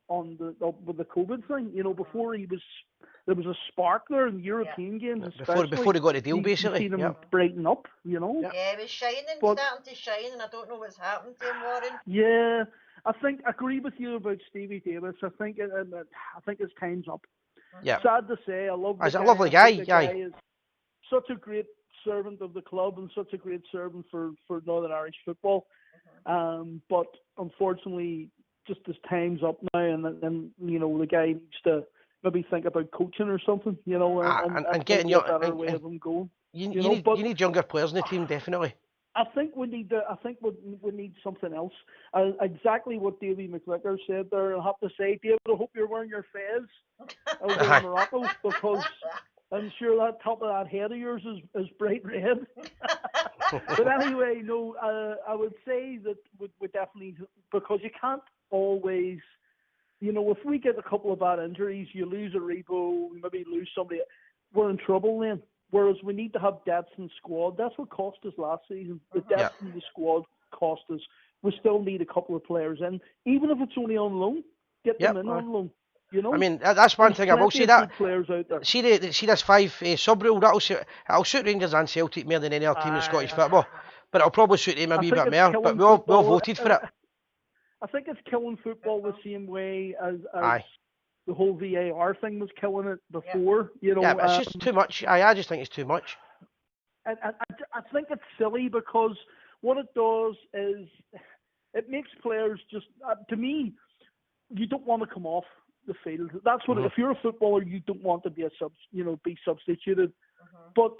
on with the COVID thing. Before there was a spark there in European games, especially. Before he got the deal, basically. You've seen him brighten up, Yeah, he was shining, starting to shine, and I don't know what's happened to him, Warren. Yeah, I agree with you about Stevie Davis. I think his time's up. Yeah. Sad to say, I love. He's a lovely guy. The guy is such a great servant of the club and such a great servant for Northern Irish football. But unfortunately, just his time's up now, and the guy needs to maybe think about coaching or something, and getting your better way of him going. You need younger players in the team, definitely. I think we need something else. Exactly what Davy McVicker said there. I have to say, David, I hope you're wearing your fez over in Morocco, because I'm sure that top of that head of yours is bright red. But anyway, I would say that we definitely, because you can't always, if we get a couple of bad injuries, you lose a Rebo, maybe lose somebody, we're in trouble then. Whereas we need to have depth in the squad. That's what cost us last season. The depth in the squad cost us. We still need a couple of players in, even if it's only on loan. Get them in on loan. I mean, that's one thing I will say. That players out there. See this 5 sub rule. That'll suit Rangers and Celtic more than any other team in Scottish football. But it'll probably suit them a wee bit more. But we all voted for it. I think it's killing football the same way as the whole VAR thing was killing it before. But it's just too much. I just think it's too much. I think it's silly, because what it does is it makes players just, to me, you don't want to come off the field. That's what if you're a footballer, you don't want to be be substituted. But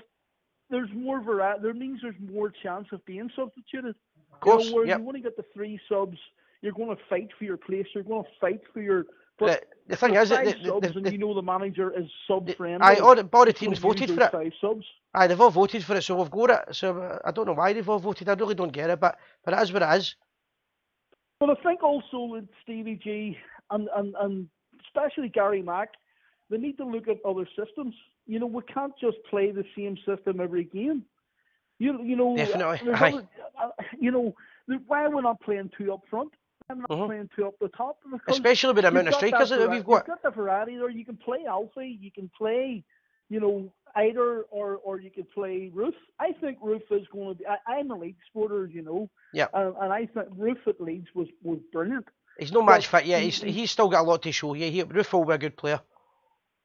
there's more variety. There means there's more chance of being substituted. Of course, where you only get the 3 subs, you're going to fight for your place. You're going to fight for your. But the thing is, the manager is sub-friendly. All the teams voted for it. 5 subs. They've all voted for it, so we've got it. So I don't know why they've all voted. I really don't get it, but it is what it is. But I think also with Stevie G and especially Gary Mack, they need to look at other systems. We can't just play the same system every game. Definitely. Why are we not playing 2 up front? I'm not playing 2 up the top. Especially with the amount of strikers that we've got. You've got the variety there. You can play Alfie, you can play, Eider, or you can play Ruth. I think Ruth is going to be. I'm a Leeds supporter, Yeah. And I think Ruth at Leeds was brilliant. He's no match fit yet. He's still got a lot to show you. Ruth will be a good player.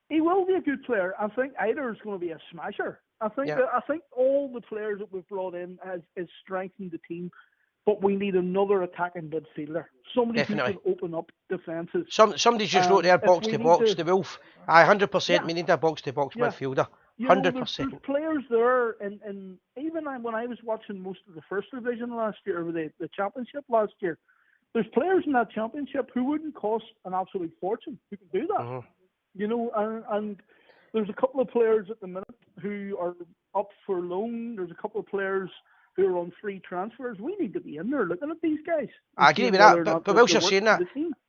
He will be a good player. I think Eider is going to be a smasher. I think all the players that we've brought in has strengthened the team. But we need another attacking midfielder. Somebody who can open up defences. Somebody just wrote there, box to box, the Wolf. 100%, we need a box to box midfielder. 100%. There's players there, and even when I was watching most of the first division last year, or the championship last year, there's players in that championship who wouldn't cost an absolute fortune who can do that. And there's a couple of players at the minute who are up for loan. There's a couple of players who are on free transfers. We need to be in there looking at these guys. I agree with that, but whilst you're saying that,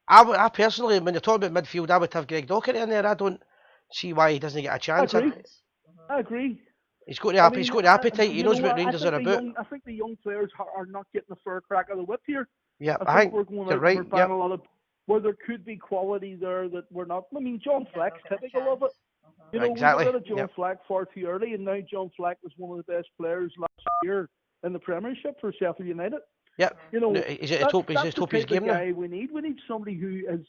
I personally, when you're talking about midfield, I would have Greg Docherty in there. I don't see why he doesn't get a chance. I agree. He's got the he's got the appetite. He knows what Rangers are about. I think the young players are not getting the fair crack of the whip here. Yeah, I think we're going out right. and we're buying a lot of where there could be quality there that we're not. I mean, John Fleck's typical of it. You know, exactly. we got rid of John Fleck far too early, and now John Fleck was one of the best players last year in the Premiership for Sheffield United. Yeah, you know, he's at the top of his game now. We need somebody who is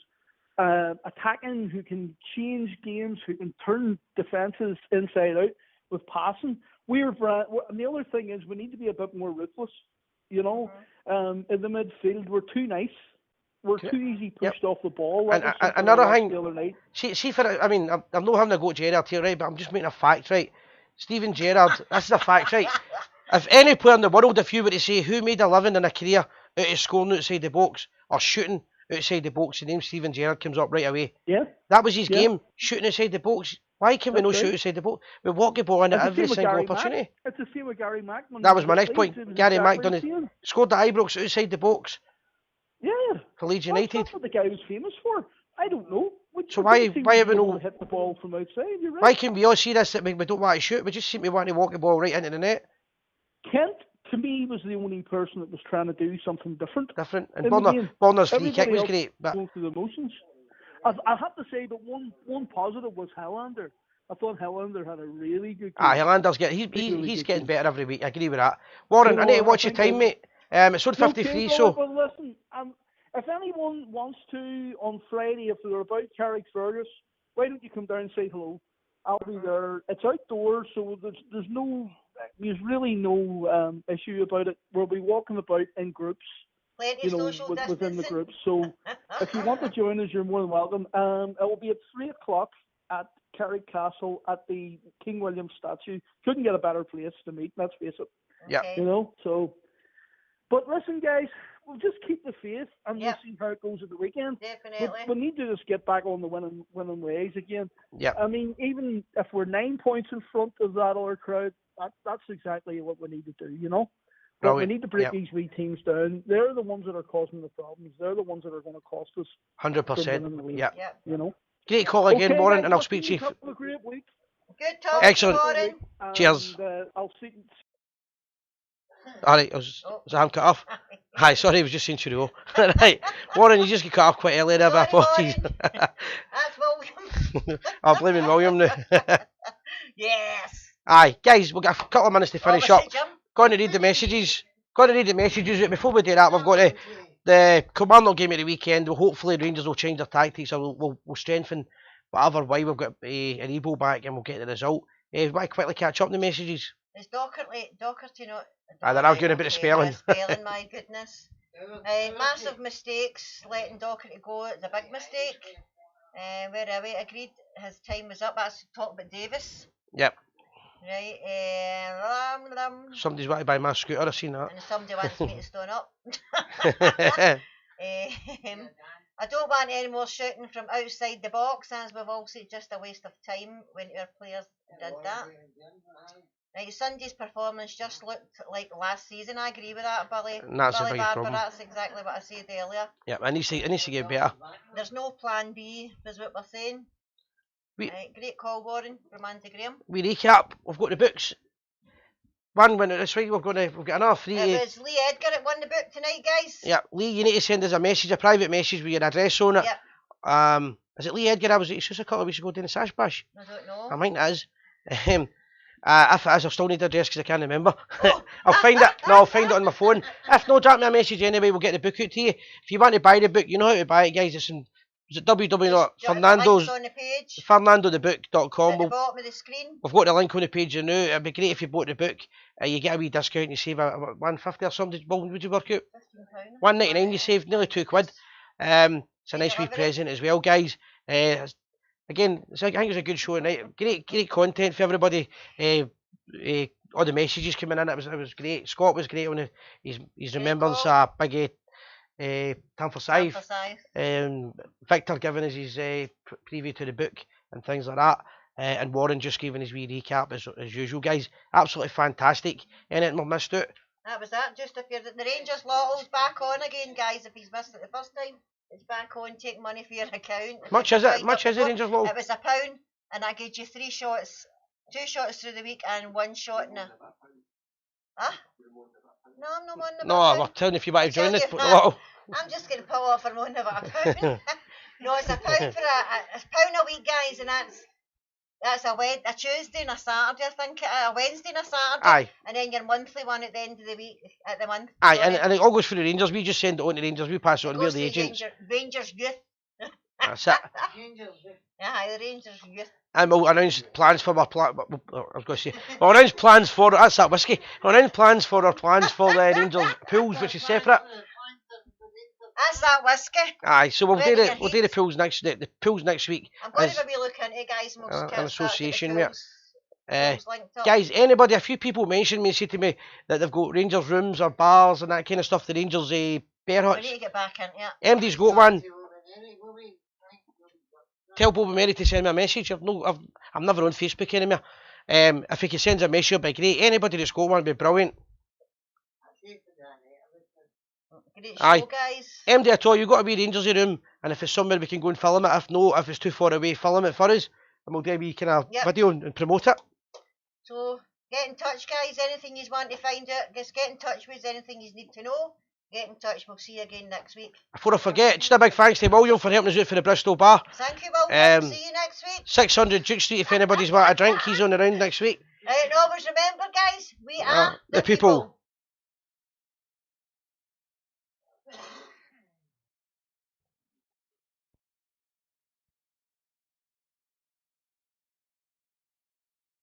attacking, who can change games, who can turn defenses inside out with passing. And the other thing is we need to be a bit more ruthless. You know, in the midfield we're too nice. We're too easy pushed off the ball. And another thing, see for, I mean, I'm not having a go at Gerrard here, right? But I'm just making a fact, right? Steven Gerrard, this is a fact, right? If any player in the world, if you were to say who made a living in a career out of scoring outside the box or shooting outside the box, the name Steven Gerrard comes up right away. Yeah. That was his game, shooting outside the box. Why can we not shoot outside the box? We walk the ball in at every single opportunity. It's the same with Gary Mack. That was my next point. Gary Mack scored the Ibrox outside the box. Yeah. For Leeds United. That's what the guy was famous for. I don't know. So why have we not hit the ball from outside? You're right. Why can we all see this that we don't want to shoot? We just seem to want to walk the ball right into the net. Kent, to me, was the only person that was trying to do something different. And Bonner's free kick was great. But going through the motions. I have to say, but one positive was Helander. I thought Helander had a really good game. Helander's he's getting better every week. I agree with that. Warren, I need to watch your time, mate. It's on 53, so. But listen, if anyone wants to on Friday, if they're about Carrickfergus, why don't you come down and say hello? I'll be there. It's outdoors, so there's really no issue about it. We'll be walking about in groups, within the groups. So if you want to join us, you're more than welcome. It will be at 3:00 at Carrick Castle at the King William statue. Couldn't get a better place to meet. Let's face it. Yeah. You know. So, but listen, guys. We'll just keep the faith and we'll see how it goes at the weekend. Definitely. We need to just get back on the winning ways again. Yeah. I mean, even if we're 9 points in front of that other crowd, that's exactly what we need to do, you know? But we need to break these wee teams down. They're the ones that are causing the problems. They're the ones that are going to cost us. 100%. Yeah. You know? Great call again, Warren, and I'll speak to you. Have a great week. Good talk, Excellent. Warren. Cheers. I'll see. Alright, was that cut off? Hi, sorry, I was just saying cheerio. Right, Warren, you just get cut off quite early there, but apologies. That's William. I'm blaming William now. Yes. Aye, guys, we've got a couple of minutes to finish up. Going to read the messages. Before we do that, we've got the Kilmarnock game at the weekend. Well, hopefully Rangers will change their tactics, or we'll strengthen whatever way. We've got an Ebo back and we'll get the result. We might quickly catch up on the messages. Is Docherty not? They're arguing about the spelling. Spelling, my goodness. Massive mistakes. Letting Docherty go is a big mistake. Where are we? Agreed his time was up. That's talk about Davis. Yep. Right. Somebody's wanted to buy my scooter, I've seen that. And somebody wants me to stone up. I don't want any more shooting from outside the box, as we've all said, just a waste of time when our players did that. Right, Sunday's performance just looked like last season. I agree with that, Billy. And that's Billy a big Barber, problem. That's exactly what I said earlier. Yeah, it needs to get better. There's no plan B, is what we're saying. Right, great call, Warren, from Andy Graham. We recap. We've got the books. One winner this week. We've got another 3. It was Lee Edgar that won the book tonight, guys. Yeah, Lee, you need to send us a message, a private message with your address on it. Yep. Is it Lee Edgar? I was at his house a couple of weeks ago doing the Sash Bash. I don't know. I think it is. If it is, I'll still need the address because I can't remember. I'll find it. No, I'll find it on my phone. If not, drop me a message anyway. We'll get the book out to you. If you want to buy the book, you know how to buy it, guys. It's in fernandothebook.com. At the bottom of the screen. We've got the link on the page now. It'd be great if you bought the book. You get a wee discount. You save $1.50 or something. Well, would you work out? $1.99. You saved nearly £2. It's a nice wee present as well, guys. Again, I think it's a good show tonight. Great content for everybody. All the messages coming in. It was great. Scott was great on his remembrance. Big Tam Forsyth. Victor giving us his preview to the book and things like that. And Warren just giving his wee recap as usual, guys. Absolutely fantastic. Anything we've missed out? That was that. Just if you're the Rangers lotto's back on again, guys. If he's missed it the first time, it's back on. Take money for your account. Much is it? Much is it, Rangers lotto? It was £1, and I gave you 3 shots 2 shots through the week and 1 shot in a... Huh? No, I'm not moaning about No, we're telling if you want to join this. I'm just going to pull off for moaning about a pound. No, it's £1 for a pound a week, guys, and that's a Tuesday and a Saturday, I think, a Wednesday and a Saturday. Aye. And then your monthly one at the end of the week, at the month. Aye, and it all goes for the Rangers. We just send it on to Rangers. We pass it on. We're the agents. Rangers Youth. That's it. Aye, the Rangers Youth. And we'll announce plans for our I was going to say, we'll announce plans for, that's that whiskey. We'll announce plans for the Rangers pools, which is separate. That's that whiskey. Aye, so we'll do the pools the pools next week. I'm going to be looking into it, guys. And we'll an association with it. Guys, a few people mentioned me, say to me that they've got Rangers rooms or bars and that kind of stuff. The Rangers bear huts. We need to get back into it. MD's got one. Tell Bobby Mary to send me a message. I'm never on Facebook anymore. If he can send a message, it'd be great. Anybody that's got one would be brilliant. Aye. Guys. MD, I told you, you've got to be Rangers room, and if it's somewhere we can go and film it. If it's too far away, film it for us, and we'll do a wee kind of video and promote it. So get in touch, guys. Anything you want to find out, just get in touch with us. Anything you need to know, get in touch. We'll see you again next week. Before I forget, just a big thanks to William for helping us out for the Bristol bar. Thank you, William. See you next week. 600 Duke Street. If anybody's want a drink, he's on the round next week. Right, and always remember, guys, we are the people.